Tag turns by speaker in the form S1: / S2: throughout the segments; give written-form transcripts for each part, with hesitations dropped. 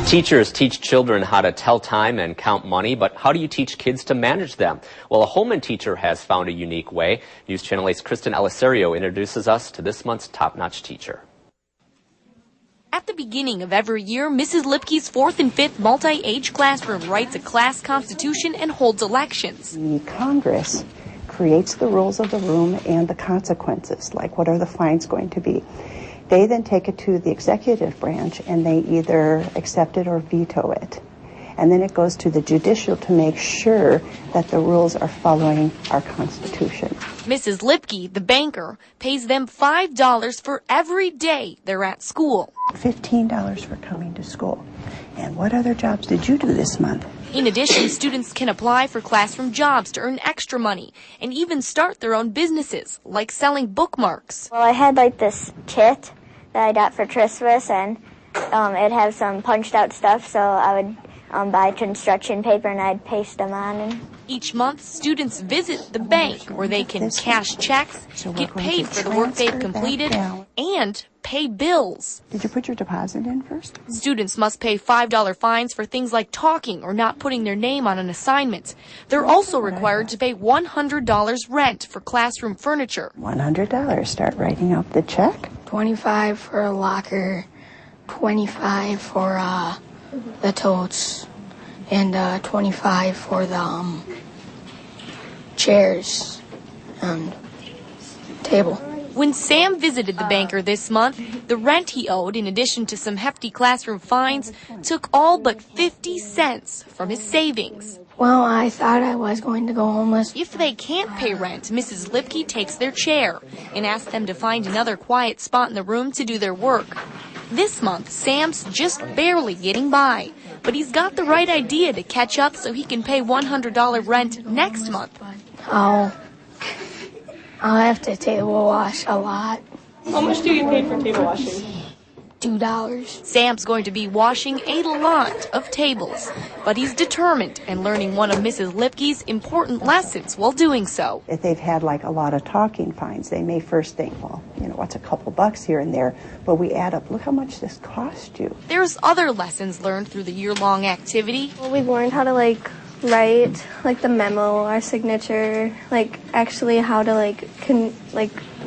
S1: Teachers teach children how to tell time and count money, but how do you teach kids to manage them? Well, a Holmen teacher has found a unique way. News Channel 8's Kristen Elisario introduces us to this month's top-notch teacher.
S2: At the beginning of every year, Mrs. Lipke's 4th and 5th multi-age classroom writes a class constitution and holds elections.
S3: The Congress creates the rules of the room and the consequences, like what are the fines going to be. They then take it to the executive branch and they either accept it or veto it. And then it goes to the judicial to make sure that the rules are following our Constitution.
S2: Mrs. Lipke, the banker, pays them $5 for every day they're at school.
S3: $15 for coming to school. And what other jobs did you do this month?
S2: In addition, students can apply for classroom jobs to earn extra money and even start their own businesses, like selling bookmarks.
S4: Well, I had like this kit that I got for Christmas, and it had some punched out stuff, so I would buy construction paper and I'd paste them on. And
S2: each month, students visit the bank where they can cash checks, get paid for the work they've completed, and pay bills.
S3: Did you put your deposit in first?
S2: Students must pay $5 fines for things like talking or not putting their name on an assignment. They're also required to pay $100 rent for classroom furniture.
S3: $100. Start writing out the check.
S5: $25 for a locker, $25 for the totes, and $25 for the chairs and table.
S2: When Sam visited the banker this month, the rent he owed, in addition to some hefty classroom fines, took all but 50 cents from his savings.
S5: Well, I thought I was going to go homeless.
S2: If they can't pay rent, Mrs. Lipke takes their chair and asks them to find another quiet spot in the room to do their work. This month, Sam's just barely getting by, but he's got the right idea to catch up so he can pay $100 rent next month.
S5: I'll have to table wash a lot.
S6: How much do you get paid for table washing?
S5: $2.
S2: Sam's going to be washing a lot of tables, but he's determined and learning one of Mrs. Lipke's important lessons while doing so.
S3: If they've had like a lot of talking fines, they may first think, well, what's a couple bucks here and there, but we add up, look how much this cost you.
S2: There's other lessons learned through the year-long activity.
S7: Well, we've learned how to write the memo, our signature, actually how to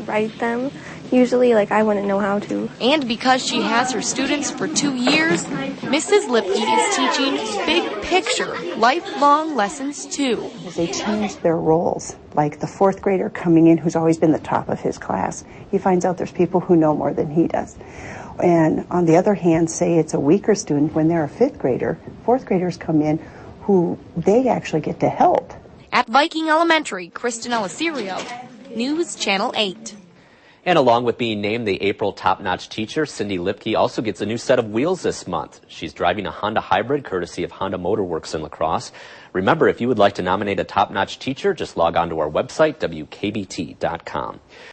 S7: write them. Usually, I wouldn't know how to.
S2: And because she has her students for 2 years, Mrs. Lipke is teaching big picture, lifelong lessons too.
S3: They change their roles. Like the 4th grader coming in who's always been the top of his class. He finds out there's people who know more than he does. And on the other hand, say it's a weaker student, when they're a 5th grader, 4th graders come in who they actually get to help.
S2: At Viking Elementary, Kristen Elisario, News Channel 8.
S1: And along with being named the April top-notch teacher, Cindy Lipke also gets a new set of wheels this month. She's driving a Honda Hybrid courtesy of Honda Motor Works in La Crosse. Remember, if you would like to nominate a top-notch teacher, just log on to our website, wkbt.com.